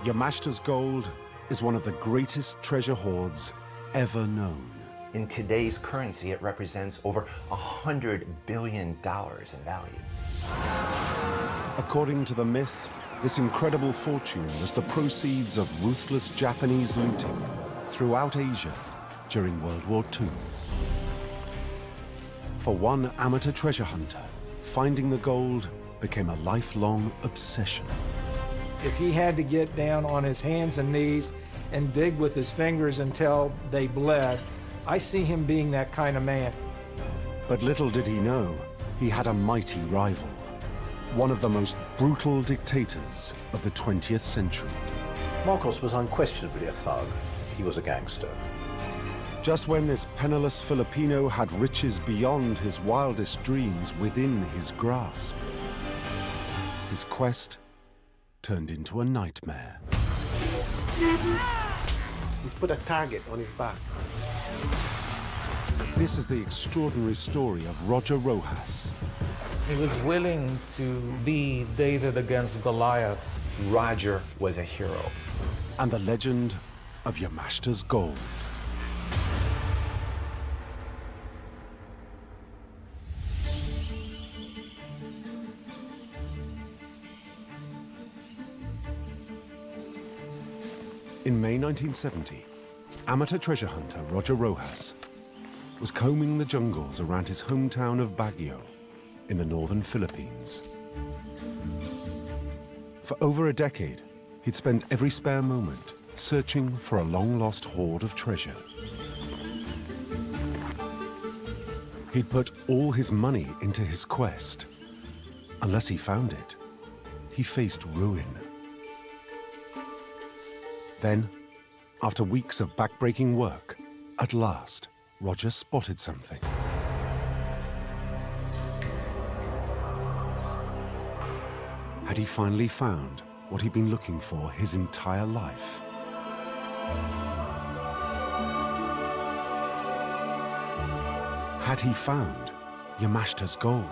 Yamashita's gold is one of the greatest treasure hoards ever known. In today's currency, it represents over $100 billion in value. According to the myth, this incredible fortune was the proceeds of ruthless Japanese looting throughout Asia during World War II. For one amateur treasure hunter, finding the gold became a lifelong obsession. If he had to get down on his hands and knees and dig with his fingers until they bled, I see him being that kind of man. But little did he know, he had a mighty rival, one of the most brutal dictators of the 20th century. Marcos was unquestionably a thug. He was a gangster. Just when this penniless Filipino had riches beyond his wildest dreams within his grasp, his quest turned into a nightmare. He's put a target on his back. This is the extraordinary story of Roger Rojas. He was willing to be David against Goliath. Roger was a hero. And the legend of Yamashita's gold. In May 1970, amateur treasure hunter Roger Rojas was combing the jungles around his hometown of Baguio in the northern Philippines. For over a decade, he'd spent every spare moment searching for a long-lost hoard of treasure. He'd put all his money into his quest. Unless he found it, he faced ruin. Then, after weeks of back-breaking work, at last, Roger spotted something. Had he finally found what he'd been looking for his entire life? Had he found Yamashita's gold?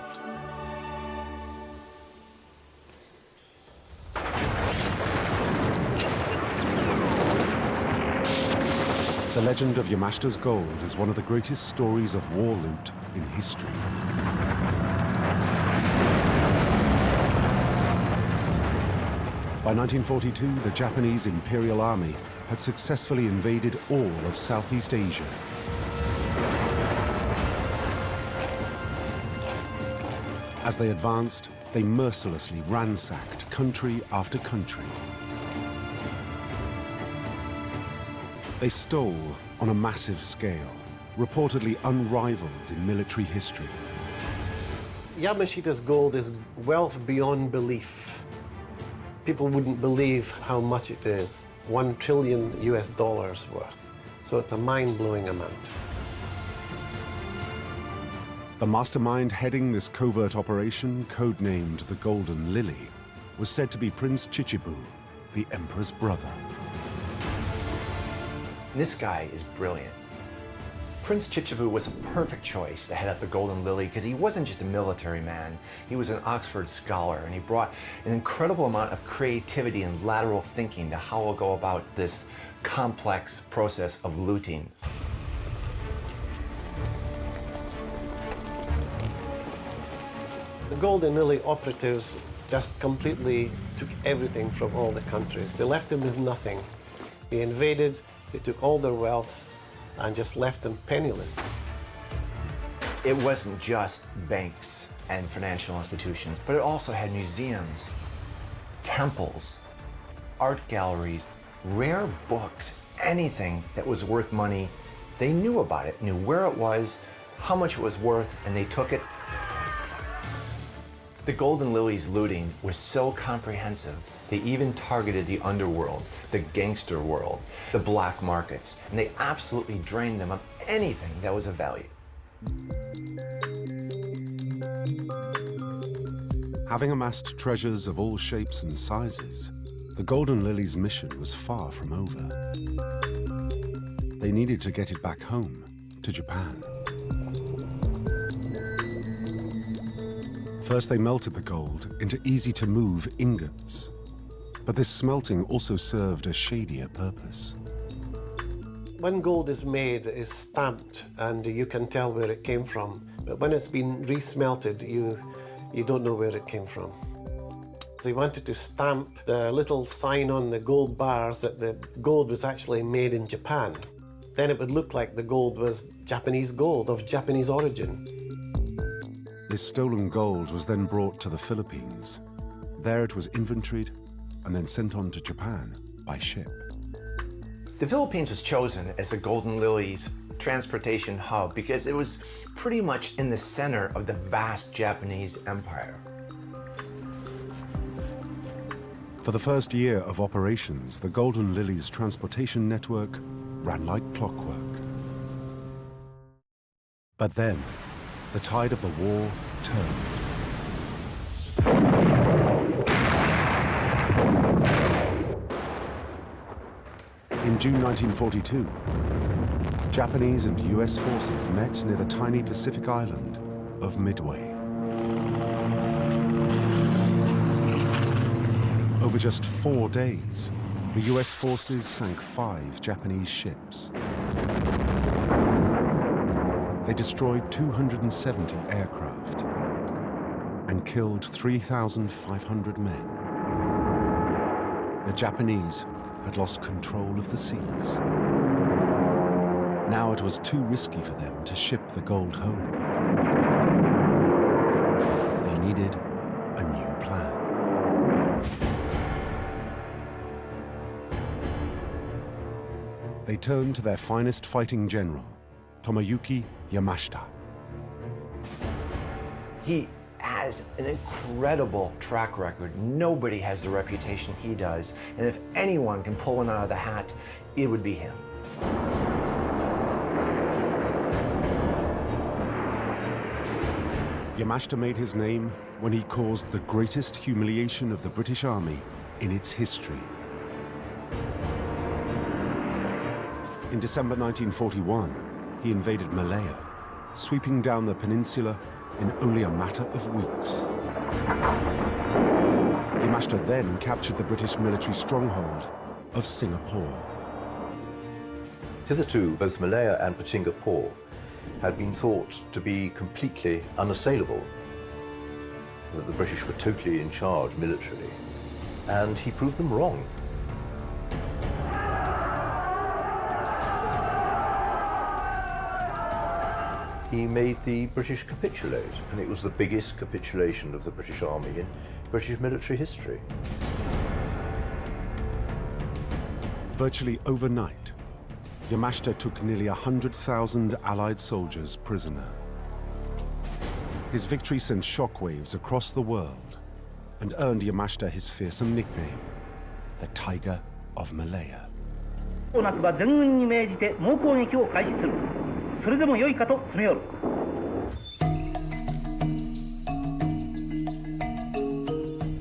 The legend of Yamashita's gold is one of the greatest stories of war loot in history. By 1942, the Japanese Imperial Army had successfully invaded all of Southeast Asia. As they advanced, they mercilessly ransacked country after country. They stole on a massive scale, reportedly unrivaled in military history. Yamashita's gold is wealth beyond belief. People wouldn't believe how much it is. $1 trillion worth. So it's a mind-blowing amount. The mastermind heading this covert operation, codenamed the Golden Lily, was said to be Prince Chichibu, the emperor's brother. This guy is brilliant. Prince Chichibu was a perfect choice to head up the Golden Lily because he wasn't just a military man, he was an Oxford scholar, and he brought an incredible amount of creativity and lateral thinking to how we'll go about this complex process of looting. The Golden Lily operatives just completely took everything from all the countries. They left them with nothing. They invaded, they took all their wealth, and just left them penniless. It wasn't just banks and financial institutions, but it also had museums, temples, art galleries, rare books, anything that was worth money. They knew about it, knew where it was, how much it was worth, and they took it. The Golden Lily's looting was so comprehensive, they even targeted the underworld, the gangster world, the black markets, and they absolutely drained them of anything that was of value. Having amassed treasures of all shapes and sizes, the Golden Lily's mission was far from over. They needed to get it back home, to Japan. First, they melted the gold into easy-to-move ingots. But this smelting also served a shadier purpose. When gold is made, it's stamped, and you can tell where it came from. But when it's been resmelted, you don't know where it came from. So he wanted to stamp the little sign on the gold bars that the gold was actually made in Japan. Then it would look like the gold was Japanese gold of Japanese origin. This stolen gold was then brought to the Philippines. There it was inventoried and then sent on to Japan by ship. The Philippines was chosen as the Golden Lily's transportation hub because it was pretty much in the center of the vast Japanese empire. For the first year of operations, the Golden Lily's transportation network ran like clockwork. But then, the tide of the war turned. In June 1942, Japanese and US forces met near the tiny Pacific island of Midway. Over just 4 days, the US forces sank 5 Japanese ships. They destroyed 270 aircraft and killed 3,500 men. The Japanese had lost control of the seas. Now it was too risky for them to ship the gold home. They needed a new plan. They turned to their finest fighting general, Tomoyuki Yamashita. He has an incredible track record. Nobody has the reputation he does, and if anyone can pull one out of the hat, it would be him. Yamashita made his name when he caused the greatest humiliation of the British Army in its history. In December 1941, he invaded Malaya, sweeping down the peninsula in only a matter of weeks. Yamashita then captured the British military stronghold of Singapore. Hitherto, both Malaya and Singapore had been thought to be completely unassailable, that the British were totally in charge militarily, and he proved them wrong. He made the British capitulate, and it was the biggest capitulation of the British Army in British military history. Virtually overnight, Yamashita took nearly 100,000 Allied soldiers prisoner. His victory sent shockwaves across the world and earned Yamashita his fearsome nickname, the Tiger of Malaya. With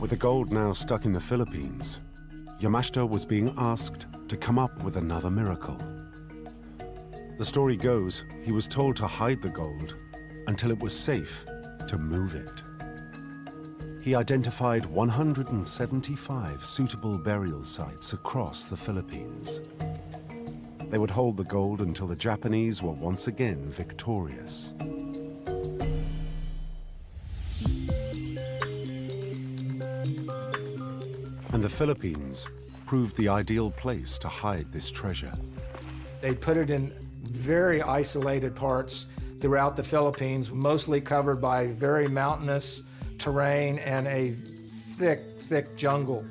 the gold now stuck in the Philippines, Yamashita was being asked to come up with another miracle. The story goes, he was told to hide the gold until it was safe to move it. He identified 175 suitable burial sites across the Philippines. They would hold the gold until the Japanese were once again victorious. And the Philippines proved the ideal place to hide this treasure. They put it in very isolated parts throughout the Philippines, mostly covered by very mountainous terrain and a thick, thick jungle.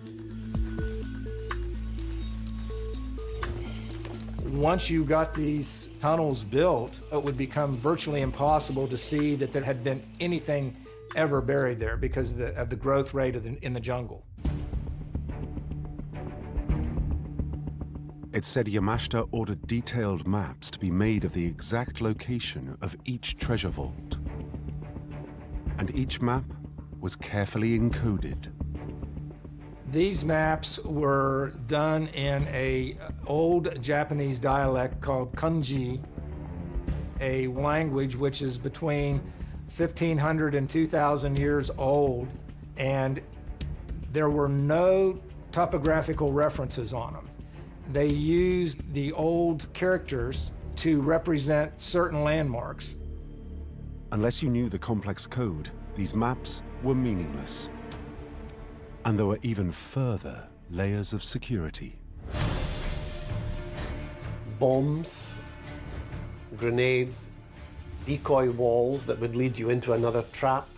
Once you got these tunnels built, it would become virtually impossible to see that there had been anything ever buried there because of the growth rate in the jungle. It said Yamashita ordered detailed maps to be made of the exact location of each treasure vault. And each map was carefully encoded. These maps were done in an old Japanese dialect called kanji, a language which is between 1,500 and 2,000 years old, and there were no topographical references on them. They used the old characters to represent certain landmarks. Unless you knew the complex code, these maps were meaningless. And there were even further layers of security. Bombs, grenades, decoy walls that would lead you into another trap.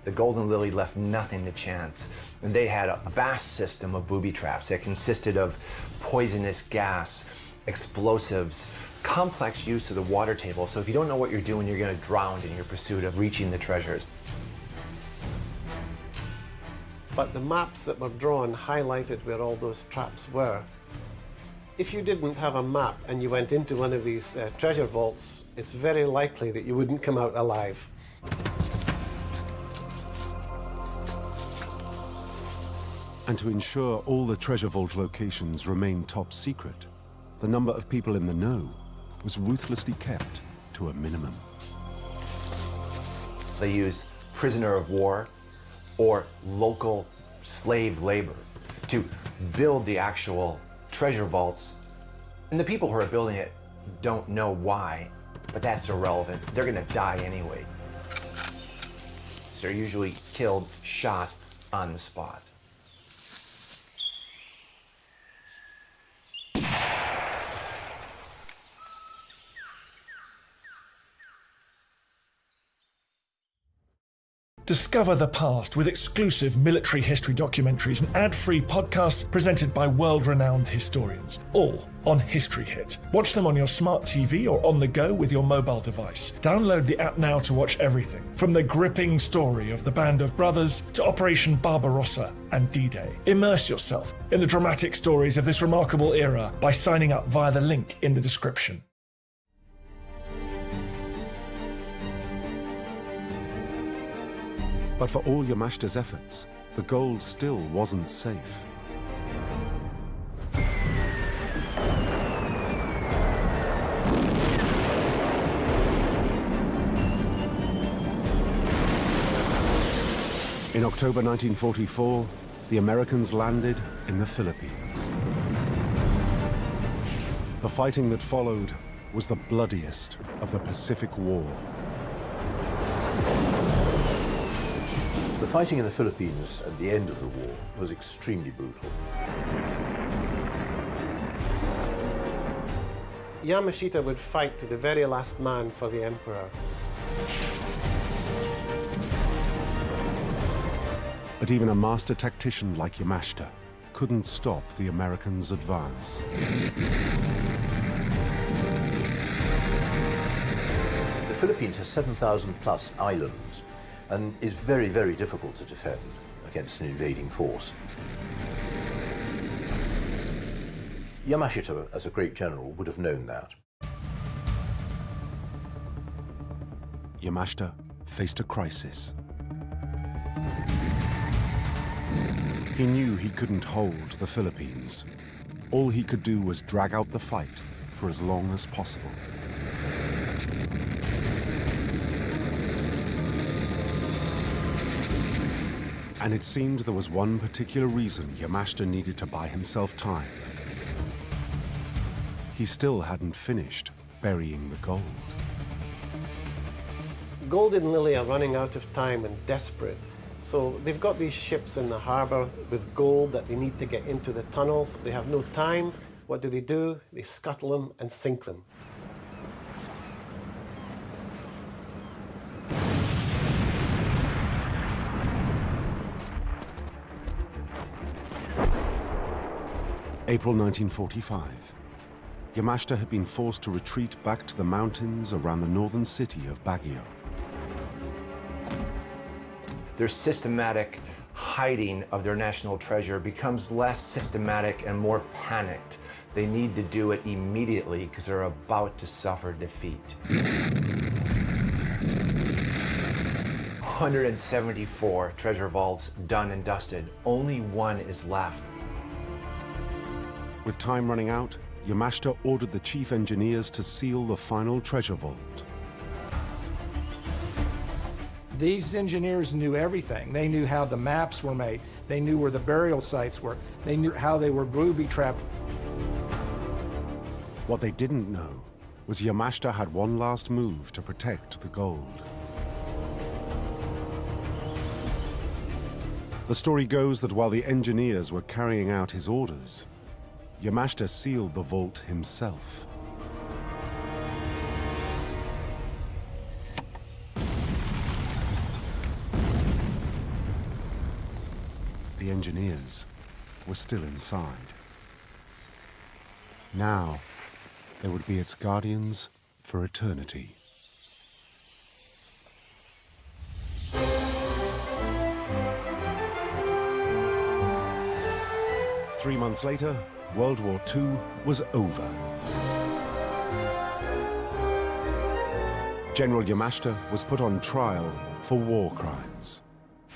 The Golden Lily left nothing to chance, and they had a vast system of booby traps that consisted of poisonous gas, explosives, complex use of the water table, so if you don't know what you're doing, you're going to drown in your pursuit of reaching the treasures. But the maps that were drawn highlighted where all those traps were. If you didn't have a map and you went into one of these treasure vaults, it's very likely that you wouldn't come out alive. And to ensure all the treasure vault locations remained top secret, the number of people in the know was ruthlessly kept to a minimum. They used prisoner of war or local slave labor to build the actual treasure vaults. And the people who are building it don't know why, but that's irrelevant. They're gonna die anyway. So they're usually killed, shot on the spot. Discover the past with exclusive military history documentaries and ad-free podcasts presented by world-renowned historians, all on History Hit. Watch them on your smart TV or on the go with your mobile device. Download the app now to watch everything, from the gripping story of the Band of Brothers to Operation Barbarossa and D-Day. Immerse yourself in the dramatic stories of this remarkable era by signing up via the link in the description. But for all Yamashita's efforts, the gold still wasn't safe. In October 1944, the Americans landed in the Philippines. The fighting that followed was the bloodiest of the Pacific War. The fighting in the Philippines at the end of the war was extremely brutal. Yamashita would fight to the very last man for the emperor. But even a master tactician like Yamashita couldn't stop the Americans' advance. The Philippines has 7,000 plus islands and is very, very difficult to defend against an invading force. Yamashita, as a great general, would have known that. Yamashita faced a crisis. He knew he couldn't hold the Philippines. All he could do was drag out the fight for as long as possible. And it seemed there was one particular reason Yamashita needed to buy himself time. He still hadn't finished burying the gold. Golden Lily are running out of time and desperate. So they've got these ships in the harbor with gold that they need to get into the tunnels. They have no time. What do? They scuttle them and sink them. April 1945. Yamashita had been forced to retreat back to the mountains around the northern city of Baguio. Their systematic hiding of their national treasure becomes less systematic and more panicked. They need to do it immediately because they're about to suffer defeat. 174 treasure vaults done and dusted. Only one is left. With time running out, Yamashita ordered the chief engineers to seal the final treasure vault. These engineers knew everything. They knew how the maps were made. They knew where the burial sites were. They knew how they were booby-trapped. What they didn't know was Yamashita had one last move to protect the gold. The story goes that while the engineers were carrying out his orders, Yamashita sealed the vault himself. The engineers were still inside. Now, they would be its guardians for eternity. Three months later, World War II was over. General Yamashita was put on trial for war crimes.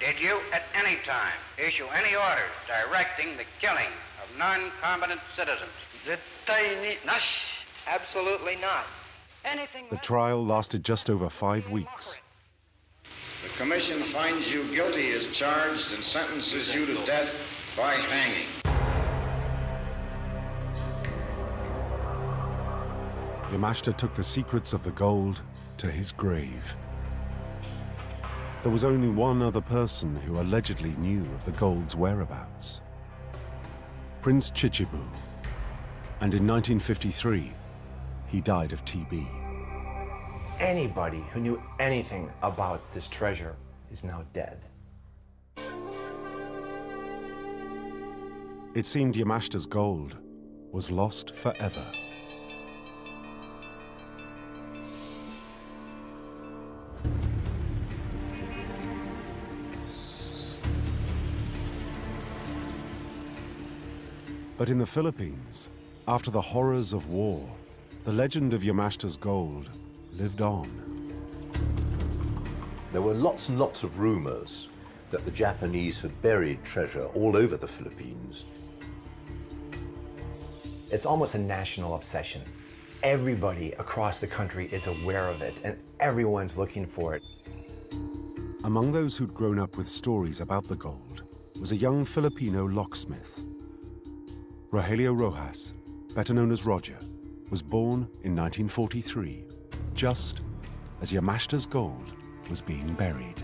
Did you at any time issue any orders directing the killing of non-combatant citizens? Absolutely not. Anything. The trial lasted just over 5 weeks. The commission finds you guilty as charged and sentences you to death by hanging. Yamashita took the secrets of the gold to his grave. There was only one other person who allegedly knew of the gold's whereabouts: Prince Chichibu. And in 1953, he died of TB. Anybody who knew anything about this treasure is now dead. It seemed Yamashita's gold was lost forever. But in the Philippines, after the horrors of war, the legend of Yamashita's gold lived on. There were lots and lots of rumors that the Japanese had buried treasure all over the Philippines. It's almost a national obsession. Everybody across the country is aware of it, and everyone's looking for it. Among those who'd grown up with stories about the gold was a young Filipino locksmith. Rogelio Rojas, better known as Roger, was born in 1943, just as Yamashita's gold was being buried.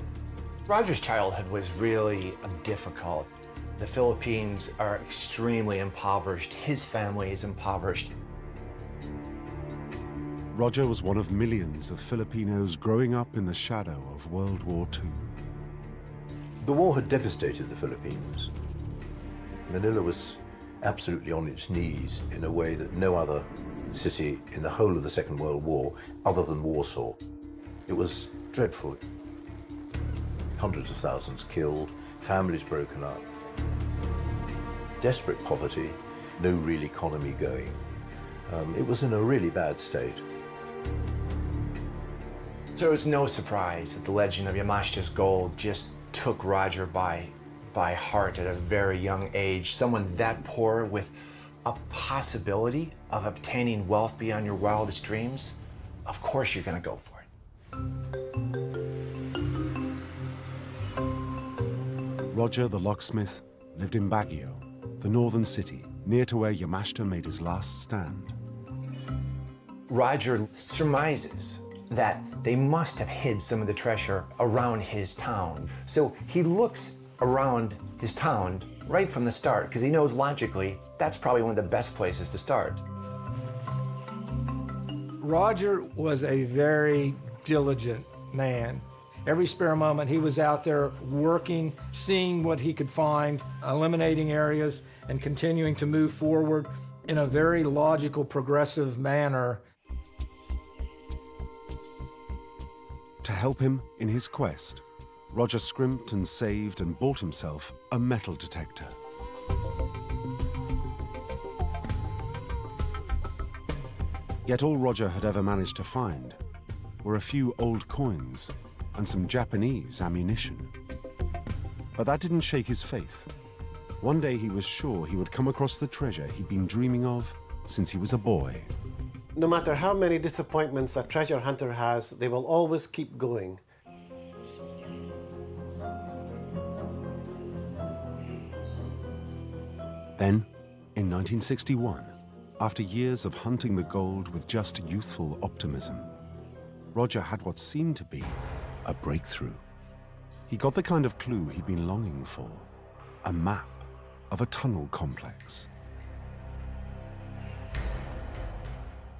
Roger's childhood was really difficult. The Philippines are extremely impoverished. His family is impoverished. Roger was one of millions of Filipinos growing up in the shadow of World War II. The war had devastated the Philippines. Manila was absolutely on its knees in a way that no other city in the whole of the Second World War, other than Warsaw. It was dreadful. Hundreds of thousands killed, families broken up, desperate poverty, no real economy going. It was in a really bad state. So it's no surprise that the legend of Yamashita's gold just took Roger by heart at a very young age. Someone that poor with a possibility of obtaining wealth beyond your wildest dreams, of course you're going to go for it. Roger the locksmith lived in Baguio, the northern city, near to where Yamashita made his last stand. Roger surmises that they must have hid some of the treasure around his town. So he looks around his town right from the start, because he knows logically that's probably one of the best places to start. Roger was a very diligent man. Every spare moment he was out there working, seeing what he could find, eliminating areas, and continuing to move forward in a very logical, progressive manner. To help him in his quest, Roger scrimped and saved and bought himself a metal detector. Yet all Roger had ever managed to find were a few old coins and some Japanese ammunition. But that didn't shake his faith. One day he was sure he would come across the treasure he'd been dreaming of since he was a boy. No matter how many disappointments a treasure hunter has, they will always keep going. Then, in 1961, after years of hunting the gold with just youthful optimism, Roger had what seemed to be a breakthrough. He got the kind of clue he'd been longing for, a map of a tunnel complex.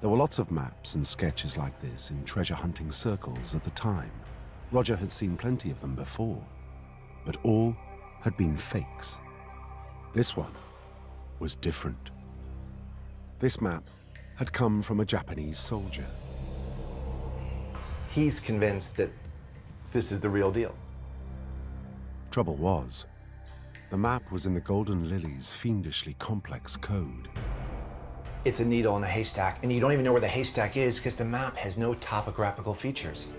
There were lots of maps and sketches like this in treasure hunting circles at the time. Roger had seen plenty of them before, but all had been fakes. This one was different. This map had come from a Japanese soldier. He's convinced that this is the real deal. Trouble was, the map was in the Golden Lily's fiendishly complex code. It's a needle in a haystack, and you don't even know where the haystack is because the map has no topographical features.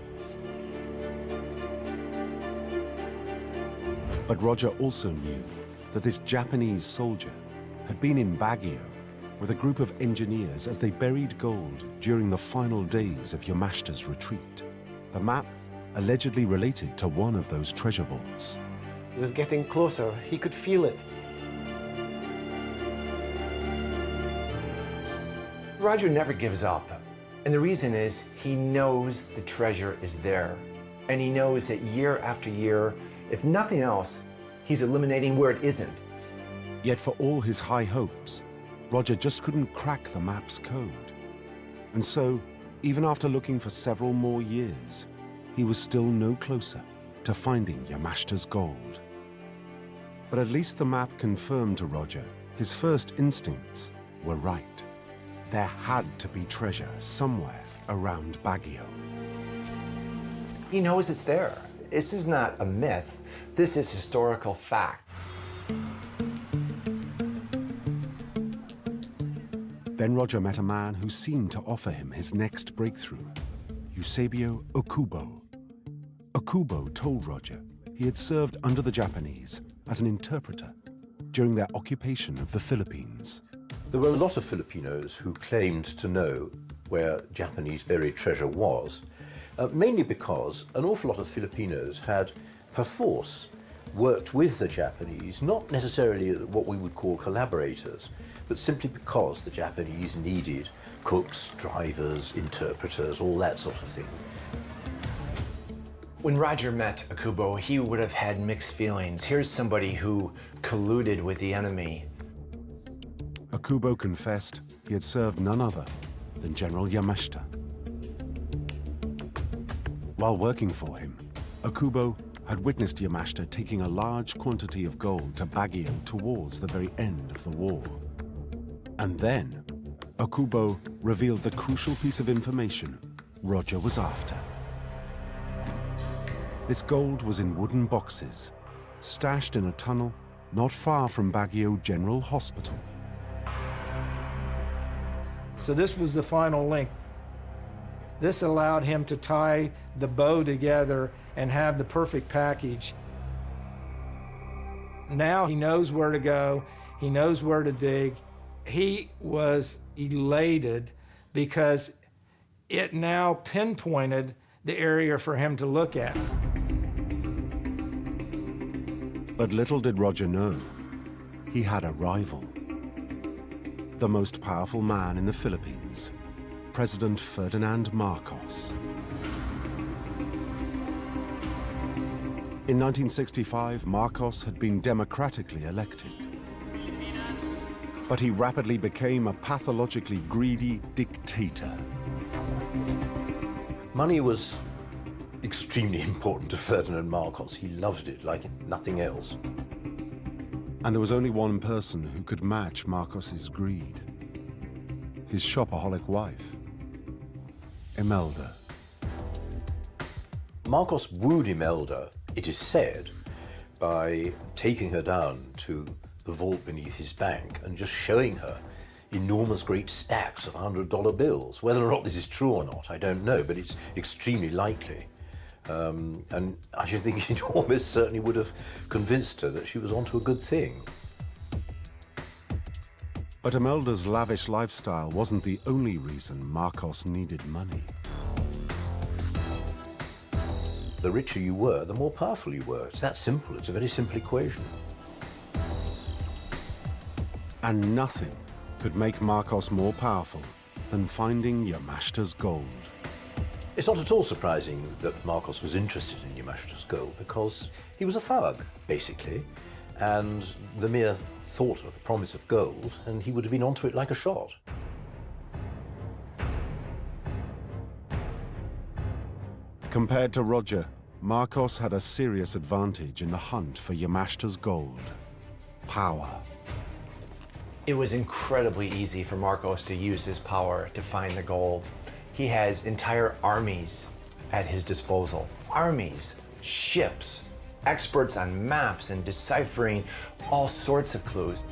But Roger also knew that this Japanese soldier had been in Baguio with a group of engineers as they buried gold during the final days of Yamashita's retreat. The map allegedly related to one of those treasure vaults. It was getting closer. He could feel it. Roger never gives up. And the reason is he knows the treasure is there. And he knows that year after year, if nothing else, he's eliminating where it isn't. Yet for all his high hopes, Roger just couldn't crack the map's code. And so, even after looking for several more years, he was still no closer to finding Yamashita's gold. But at least the map confirmed to Roger his first instincts were right. There had to be treasure somewhere around Baguio. He knows it's there. This is not a myth. This is historical fact. Then Roger met a man who seemed to offer him his next breakthrough, Eusebio Okubo. Okubo told Roger he had served under the Japanese as an interpreter during their occupation of the Philippines. There were a lot of Filipinos who claimed to know where Japanese buried treasure was, mainly because an awful lot of Filipinos had, perforce, worked with the Japanese, not necessarily what we would call collaborators, but simply because the Japanese needed cooks, drivers, interpreters, all that sort of thing. When Roger met Okubo, he would have had mixed feelings. Here's somebody who colluded with the enemy. Okubo confessed he had served none other than General Yamashita. While working for him, Okubo had witnessed Yamashita taking a large quantity of gold to Baguio towards the very end of the war. And then, Okubo revealed the crucial piece of information Roger was after. This gold was in wooden boxes, stashed in a tunnel not far from Baguio General Hospital. So this was the final link. This allowed him to tie the bow together and have the perfect package. Now he knows where to go, he knows where to dig. He was elated because it now pinpointed the area for him to look at. But little did Roger know, he had a rival. The most powerful man in the Philippines, President Ferdinand Marcos. In 1965, Marcos had been democratically elected. But he rapidly became a pathologically greedy dictator. Money was extremely important to Ferdinand Marcos. He loved it like nothing else. And there was only one person who could match Marcos's greed. His shopaholic wife, Imelda. Marcos wooed Imelda, it is said, by taking her down to the vault beneath his bank and just showing her enormous great stacks of $100 bills. Whether or not this is true or not, I don't know, but it's extremely likely. And I should think it almost certainly would have convinced her that she was onto a good thing. But Imelda's lavish lifestyle wasn't the only reason Marcos needed money. The richer you were, the more powerful you were. It's that simple. It's a very simple equation. And nothing could make Marcos more powerful than finding Yamashita's gold. It's not at all surprising that Marcos was interested in Yamashita's gold because he was a thug, basically, and the mere thought of the promise of gold, and he would have been onto it like a shot. Compared to Roger, Marcos had a serious advantage in the hunt for Yamashita's gold: power. It was incredibly easy for Marcos to use his power to find the gold. He has entire armies at his disposal. Armies, ships, experts on maps and deciphering all sorts of clues.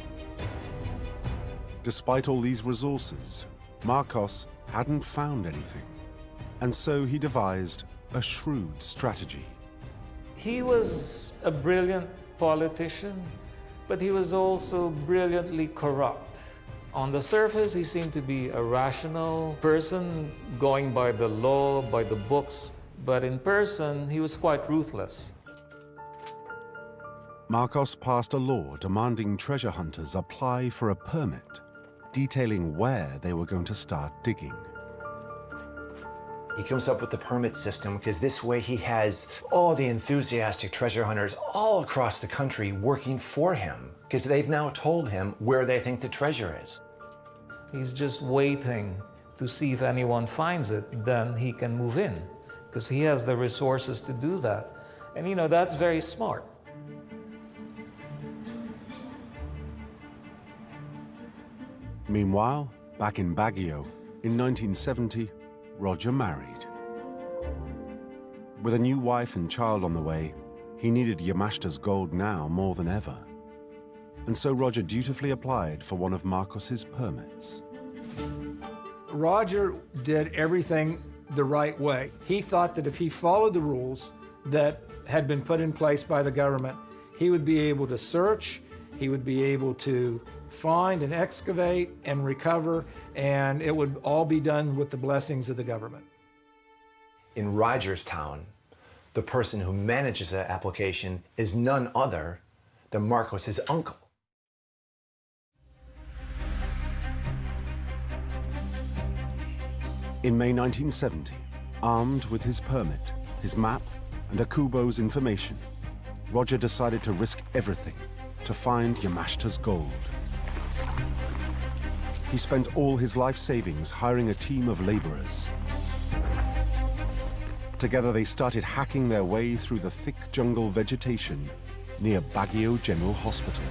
Despite all these resources, Marcos hadn't found anything. And so he devised a shrewd strategy. He was a brilliant politician, but he was also brilliantly corrupt. On the surface, he seemed to be a rational person, going by the law, by the books, but in person, he was quite ruthless. Marcos passed a law demanding treasure hunters apply for a permit, detailing where they were going to start digging. He comes up with the permit system because this way he has all the enthusiastic treasure hunters all across the country working for him because they've now told him where they think the treasure is. He's just waiting to see if anyone finds it, then he can move in because he has the resources to do that. And you know, that's very smart. Meanwhile, back in Baguio, in 1970, Roger married. With a new wife and child on the way, he needed Yamashita's gold now more than ever. And so Roger dutifully applied for one of Marcos's permits. Roger did everything the right way. He thought that if he followed the rules that had been put in place by the government, he would be able to search, he would be able to find and excavate and recover, and it would all be done with the blessings of the government. In Roger's town, the person who manages that application is none other than Marcos's uncle. In May 1970, armed with his permit, his map, and Akubo's information, Roger decided to risk everything to find Yamashita's gold. He spent all his life savings hiring a team of laborers. Together they started hacking their way through the thick jungle vegetation near Baguio General Hospital.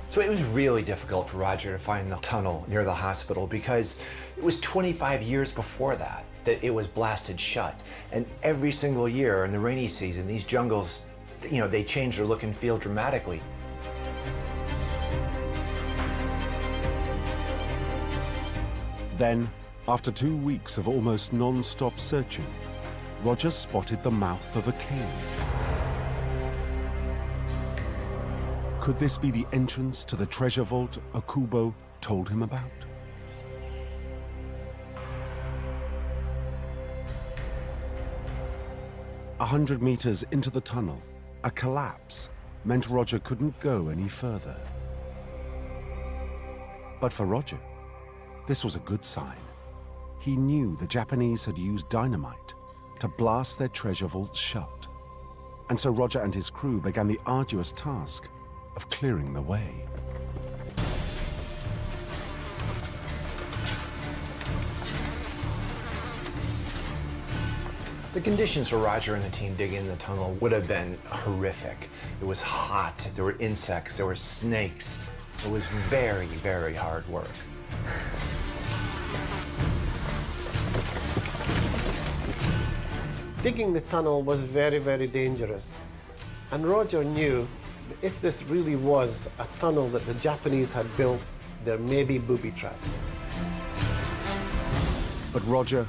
So it was really difficult for Roger to find the tunnel near the hospital because it was 25 years before that it was blasted shut. And every single year in the rainy season, these jungles, you know, they change their look and feel dramatically. Then, after 2 weeks of almost non-stop searching, Roger spotted the mouth of a cave. Could this be the entrance to the treasure vault Akubo told him about? A 100 meters into the tunnel, a collapse meant Roger couldn't go any further. But for Roger, this was a good sign. He knew the Japanese had used dynamite to blast their treasure vaults shut. And so Roger and his crew began the arduous task of clearing the way. The conditions for Roger and the team digging the tunnel would have been horrific. It was hot, there were insects, there were snakes. It was very, very hard work. Digging the tunnel was very, very dangerous. And Roger knew that if this really was a tunnel that the Japanese had built, there may be booby traps. But Roger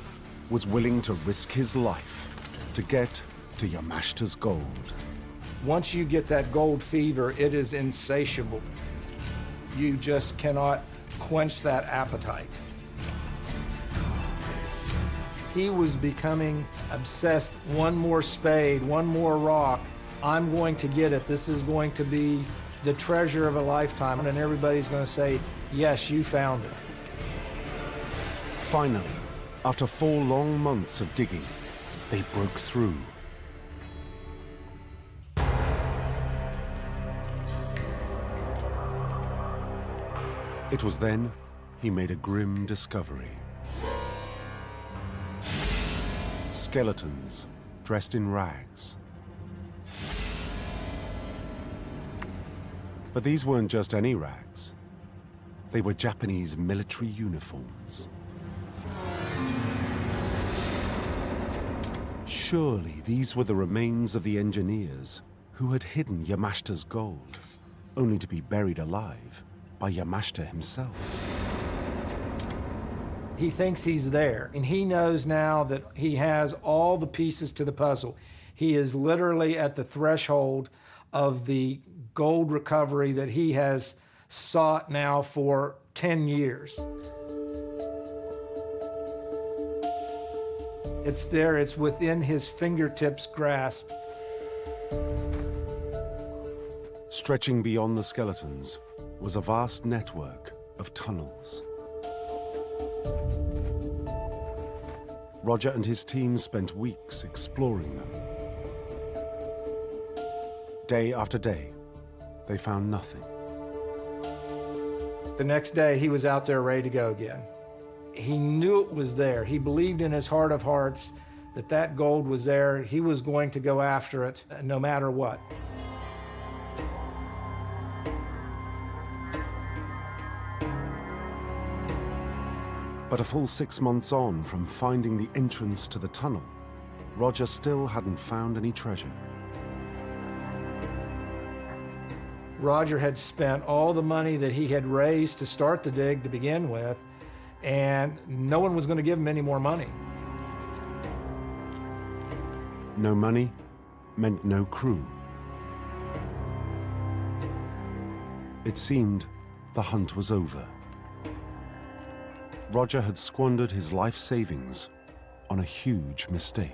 was willing to risk his life to get to Yamashita's gold. Once you get that gold fever, it is insatiable. You just cannot quench that appetite. He was becoming obsessed. One more spade, one more rock. I'm going to get it. This is going to be the treasure of a lifetime, and everybody's going to say, yes, you found it. Finally, after 4 long months of digging, they broke through. It was then he made a grim discovery. Skeletons dressed in rags. But these weren't just any rags. They were Japanese military uniforms. Surely these were the remains of the engineers who had hidden Yamashita's gold, only to be buried alive by Yamashita himself. He thinks he's there, and he knows now that he has all the pieces to the puzzle. He is literally at the threshold of the gold recovery that he has sought now for 10 years. It's there, it's within his fingertips' grasp. Stretching beyond the skeletons was a vast network of tunnels. Roger and his team spent weeks exploring them. Day after day, they found nothing. The next day, he was out there ready to go again. He knew it was there. He believed in his heart of hearts that that gold was there. He was going to go after it no matter what. But a full 6 months on from finding the entrance to the tunnel, Roger still hadn't found any treasure. Roger had spent all the money that he had raised to start the dig to begin with, and no one was going to give him any more money. No money meant no crew. It seemed the hunt was over. Roger had squandered his life savings on a huge mistake.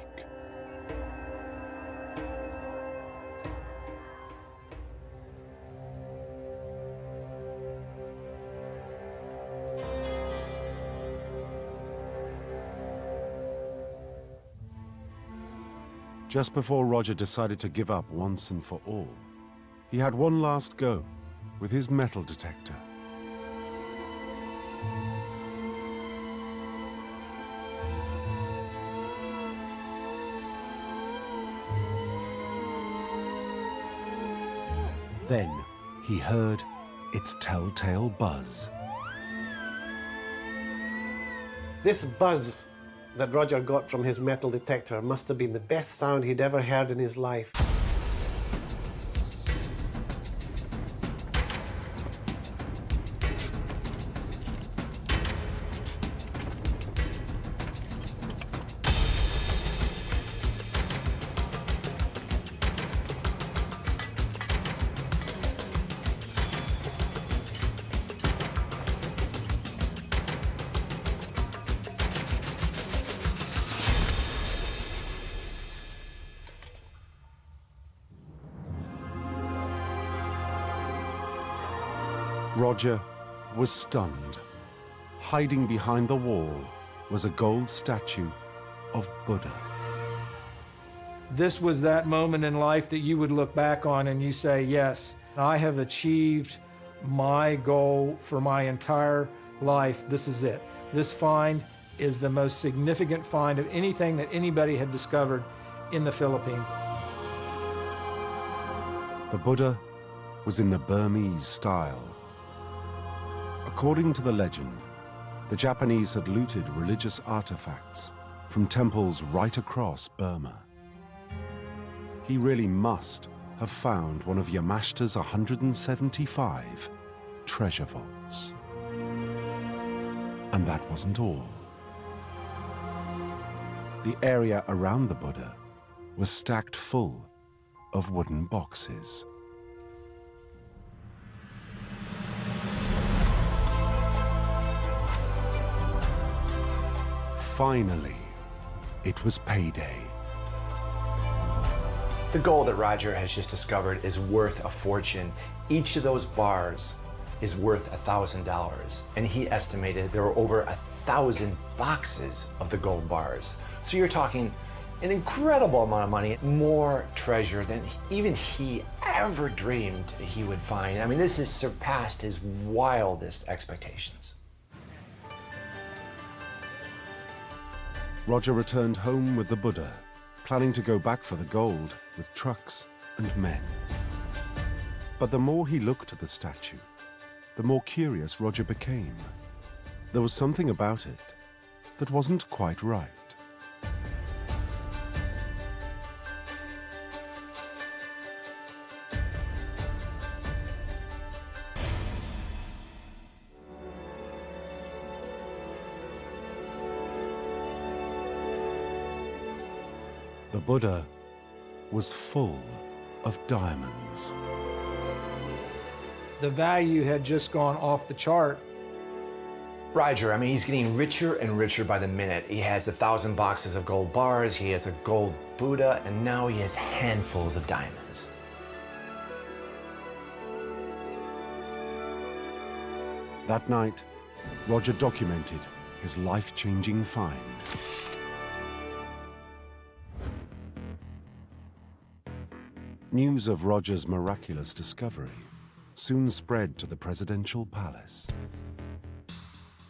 Just before Roger decided to give up once and for all, he had one last go with his metal detector. Then he heard its telltale buzz. This buzz that Roger got from his metal detector must have been the best sound he'd ever heard in his life. Roger was stunned. Hiding behind the wall was a gold statue of Buddha. This was that moment in life that you would look back on and you say, yes, I have achieved my goal for my entire life. This is it. This find is the most significant find of anything that anybody had discovered in the Philippines. The Buddha was in the Burmese style. According to the legend, the Japanese had looted religious artifacts from temples right across Burma. He really must have found one of Yamashita's 175 treasure vaults. And that wasn't all. The area around the Buddha was stacked full of wooden boxes. Finally, it was payday. The gold that Roger has just discovered is worth a fortune. Each of those bars is worth $1,000, and he estimated there were over 1,000 boxes of the gold bars. So you're talking an incredible amount of money, more treasure than even he ever dreamed he would find. I mean, this has surpassed his wildest expectations. Roger returned home with the Buddha, planning to go back for the gold with trucks and men. But the more he looked at the statue, the more curious Roger became. There was something about it that wasn't quite right. The Buddha was full of diamonds. The value had just gone off the chart. Roger, I mean, he's getting richer and richer by the minute. He has 1,000 boxes of gold bars, he has a gold Buddha, and now he has handfuls of diamonds. That night, Roger documented his life-changing find. News of Roger's miraculous discovery soon spread to the presidential palace.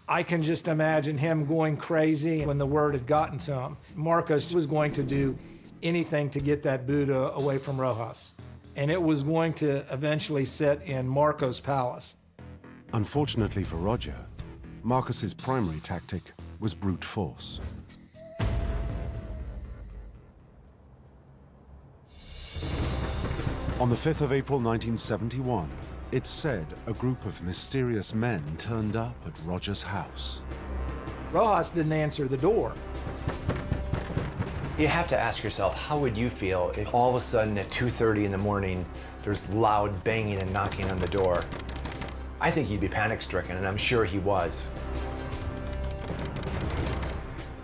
I can just imagine him going crazy when the word had gotten to him. Marcos was going to do anything to get that Buddha away from Rojas, and it was going to eventually sit in Marcos' palace. Unfortunately for Roger, Marcos's primary tactic was brute force. On the 5th of April 1971, it's said a group of mysterious men turned up at Roger's house. Rojas didn't answer the door. You have to ask yourself, how would you feel if all of a sudden at 2:30 in the morning, there's loud banging and knocking on the door? I think he'd be panic-stricken, and I'm sure he was.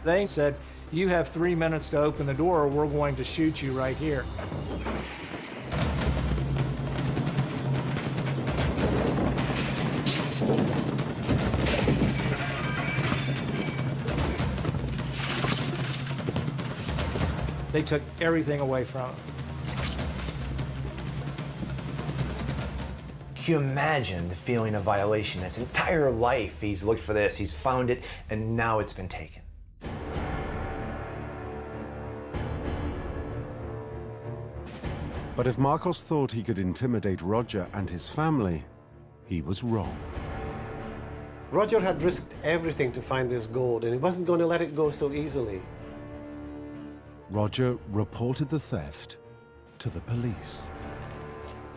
They said, "You have 3 minutes to open the door or we're going to shoot you right here." They took everything away from him. Can you imagine the feeling of violation? His entire life he's looked for this, he's found it, and now it's been taken. But if Marcos thought he could intimidate Roger and his family, he was wrong. Roger had risked everything to find this gold, and he wasn't going to let it go so easily. Roger reported the theft to the police.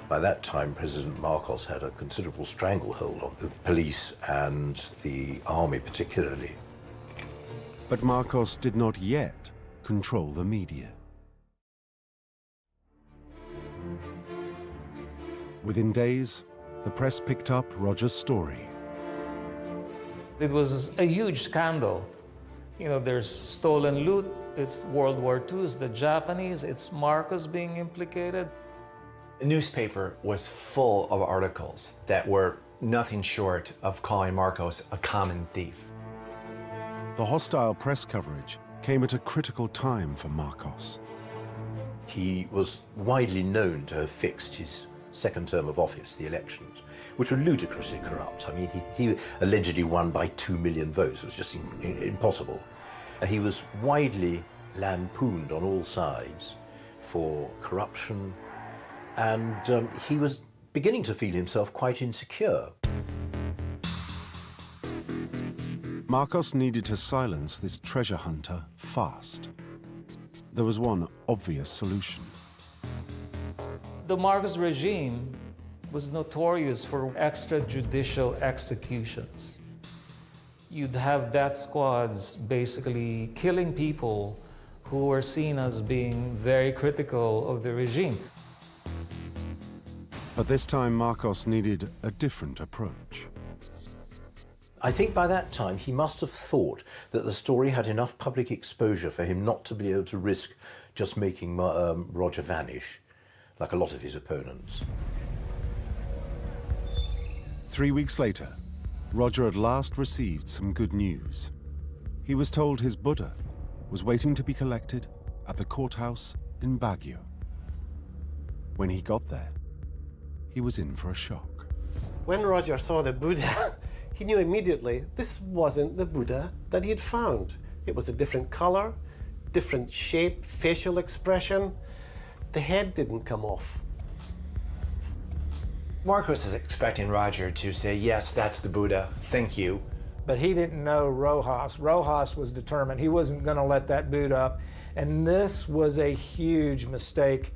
By that time, President Marcos had a considerable stranglehold on the police and the army particularly. But Marcos did not yet control the media. Within days, the press picked up Roger's story. It was a huge scandal. You know, there's stolen loot, it's World War II, it's the Japanese, it's Marcos being implicated. The newspaper was full of articles that were nothing short of calling Marcos a common thief. The hostile press coverage came at a critical time for Marcos. He was widely known to have fixed his second term of office, the elections, which were ludicrously corrupt. I mean, he allegedly won by 2 million votes. It was just impossible. He was widely lampooned on all sides for corruption, and he was beginning to feel himself quite insecure. Marcos needed to silence this treasure hunter fast. There was one obvious solution. The Marcos regime was notorious for extrajudicial executions. You'd have death squads basically killing people who were seen as being very critical of the regime. But this time Marcos needed a different approach. I think by that time he must have thought that the story had enough public exposure for him not to be able to risk just making Roger vanish, like a lot of his opponents. 3 weeks later, Roger at last received some good news. He was told his Buddha was waiting to be collected at the courthouse in Baguio. When he got there, he was in for a shock. When Roger saw the Buddha, he knew immediately this wasn't the Buddha that he had found. It was a different color, different shape, facial expression. The head didn't come off. Marcos is expecting Roger to say, yes, that's the Buddha, thank you. But he didn't know Rojas. Rojas was determined. He wasn't going to let that boot up. And this was a huge mistake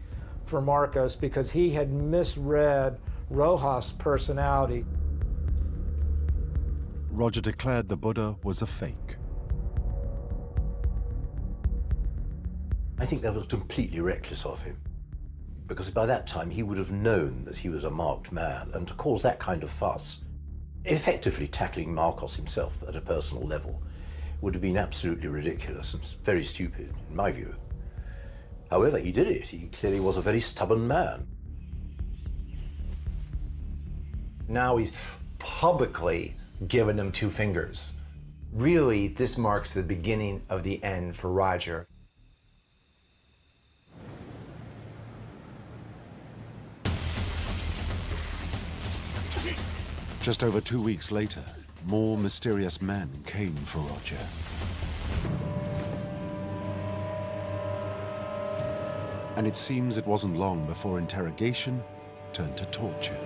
for Marcos because he had misread Rojas' personality. Roger declared the Buddha was a fake. I think that was completely reckless of him, because by that time he would have known that he was a marked man, and to cause that kind of fuss, effectively tackling Marcos himself at a personal level, would have been absolutely ridiculous and very stupid, in my view. However, he did it. He clearly was a very stubborn man. Now he's publicly given him 2 fingers. Really, this marks the beginning of the end for Roger. Just over 2 weeks later, more mysterious men came for Roger. And it seems it wasn't long before interrogation turned to torture.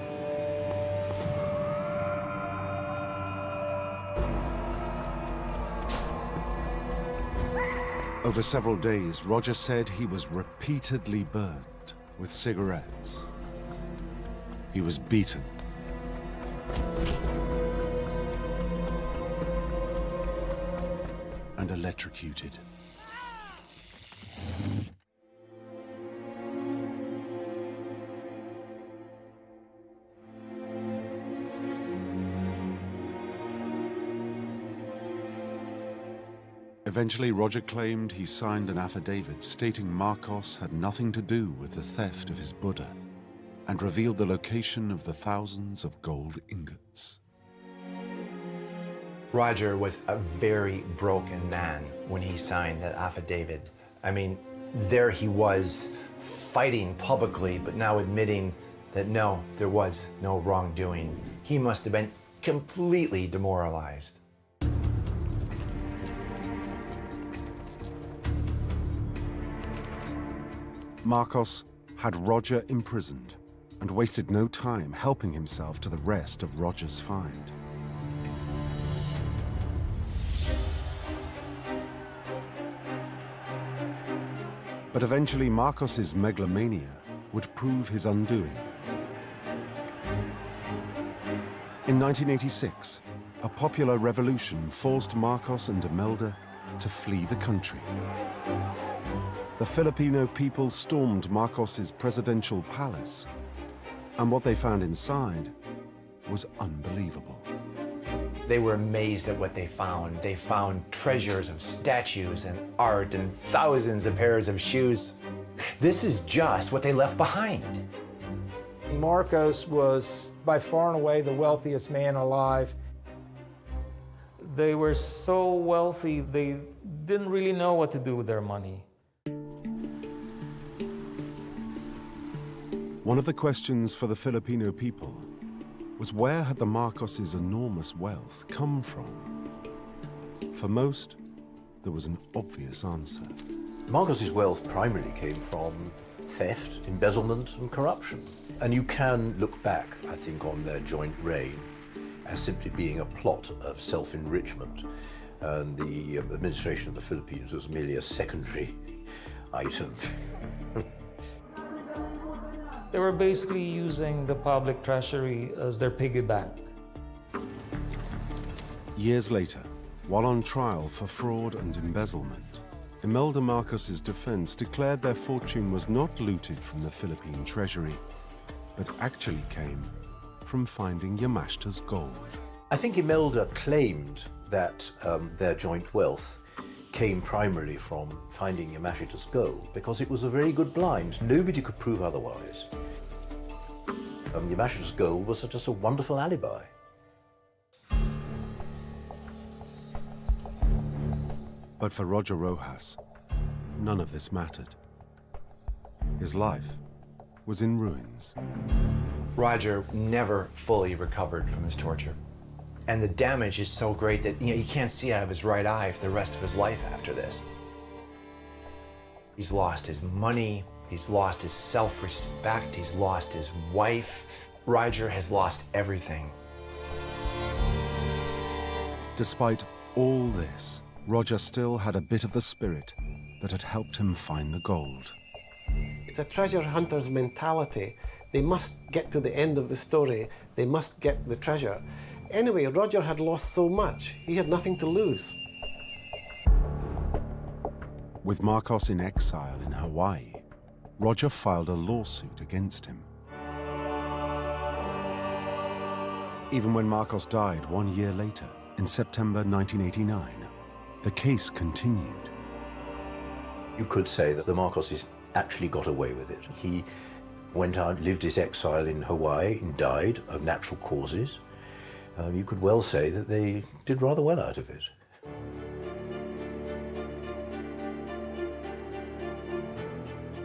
Over several days, Roger said he was repeatedly burnt with cigarettes. He was beaten. And electrocuted. Eventually, Roger claimed he signed an affidavit stating Marcos had nothing to do with the theft of his Buddha, and revealed the location of the thousands of gold ingots. Roger was a very broken man when he signed that affidavit. I mean, there he was fighting publicly, but now admitting that no, there was no wrongdoing. He must have been completely demoralized. Marcos had Roger imprisoned and wasted no time helping himself to the rest of Roger's find. But eventually Marcos's megalomania would prove his undoing. In 1986, a popular revolution forced Marcos and Imelda to flee the country. The Filipino people stormed Marcos's presidential palace, and what they found inside was unbelievable. They were amazed at what they found. They found treasures of statues and art and thousands of pairs of shoes. This is just what they left behind. Marcos was by far and away the wealthiest man alive. They were so wealthy, they didn't really know what to do with their money. One of the questions for the Filipino people was, where had the Marcoses' enormous wealth come from? For most, there was an obvious answer. Marcos's wealth primarily came from theft, embezzlement, and corruption. And you can look back, I think, on their joint reign as simply being a plot of self-enrichment. And the administration of the Philippines was merely a secondary item. They were basically using the public treasury as their piggy bank. Years later, while on trial for fraud and embezzlement, Imelda Marcos's defense declared their fortune was not looted from the Philippine treasury, but actually came from finding Yamashita's gold. I think Imelda claimed that their joint wealth came primarily from finding Yamashita's gold, because it was a very good blind. Nobody could prove otherwise. Yamashita's gold was just a wonderful alibi. But for Roger Rojas, none of this mattered. His life was in ruins. Roger never fully recovered from his torture. And the damage is so great that he can't see out of his right eye for the rest of his life after this. He's lost his money, he's lost his self-respect, he's lost his wife. Roger has lost everything. Despite all this, Roger still had a bit of the spirit that had helped him find the gold. It's a treasure hunter's mentality. They must get to the end of the story. They must get the treasure. Anyway, Roger had lost so much, he had nothing to lose. With Marcos in exile in Hawaii, Roger filed a lawsuit against him. Even when Marcos died 1 year later, in September 1989, the case continued. You could say that the Marcoses actually got away with it. He went out, lived his exile in Hawaii, and died of natural causes. You could well say that they did rather well out of it.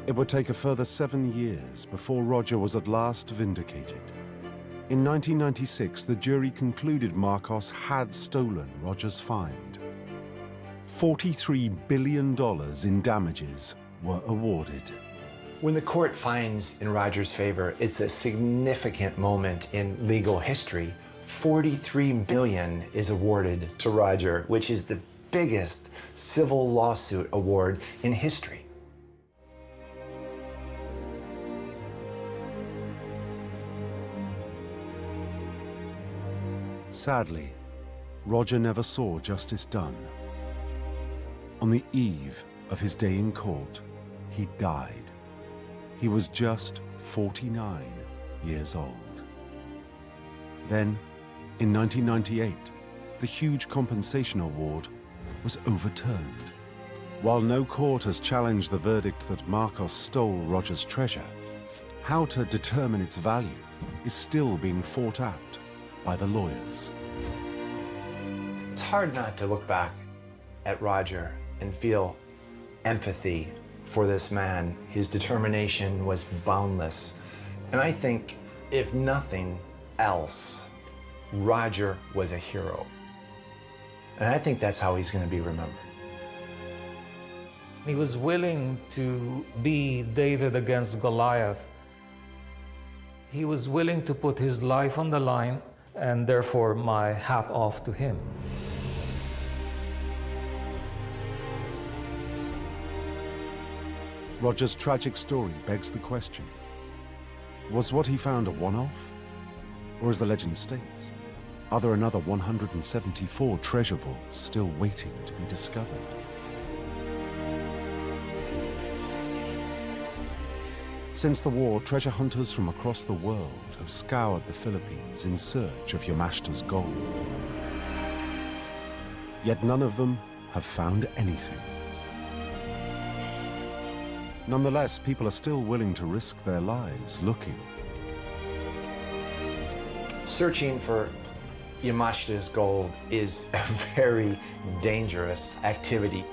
It would take a further 7 years before Roger was at last vindicated. In 1996, the jury concluded Marcos had stolen Roger's find. $43 billion in damages were awarded. When the court finds in Roger's favor, it's a significant moment in legal history. $43 billion is awarded to Roger, which is the biggest civil lawsuit award in history. Sadly, Roger never saw justice done. On the eve of his day in court, he died. He was just 49 years old. Then, in 1998, the huge compensation award was overturned. While no court has challenged the verdict that Marcos stole Roger's treasure, how to determine its value is still being fought out by the lawyers. It's hard not to look back at Roger and feel empathy for this man. His determination was boundless. And I think, if nothing else, Roger was a hero. And I think that's how he's going to be remembered. He was willing to be David against Goliath. He was willing to put his life on the line, and therefore my hat off to him. Roger's tragic story begs the question: was what he found a one-off? Or as the legend states, are there another 174 treasure vaults still waiting to be discovered? Since the war, treasure hunters from across the world have scoured the Philippines in search of Yamashita's gold. Yet none of them have found anything. Nonetheless, people are still willing to risk their lives looking. Searching for Yamashita's gold is a very dangerous activity.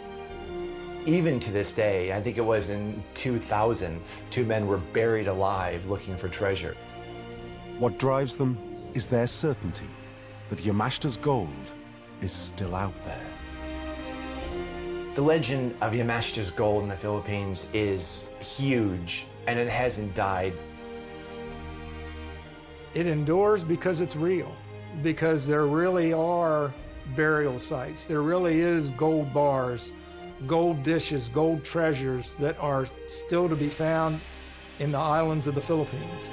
Even to this day, I think it was in 2000, 2 men were buried alive looking for treasure. What drives them is their certainty that Yamashita's gold is still out there. The legend of Yamashita's gold in the Philippines is huge, and it hasn't died. It endures because it's real, because there really are burial sites. There really is gold bars, gold dishes, gold treasures that are still to be found in the islands of the Philippines.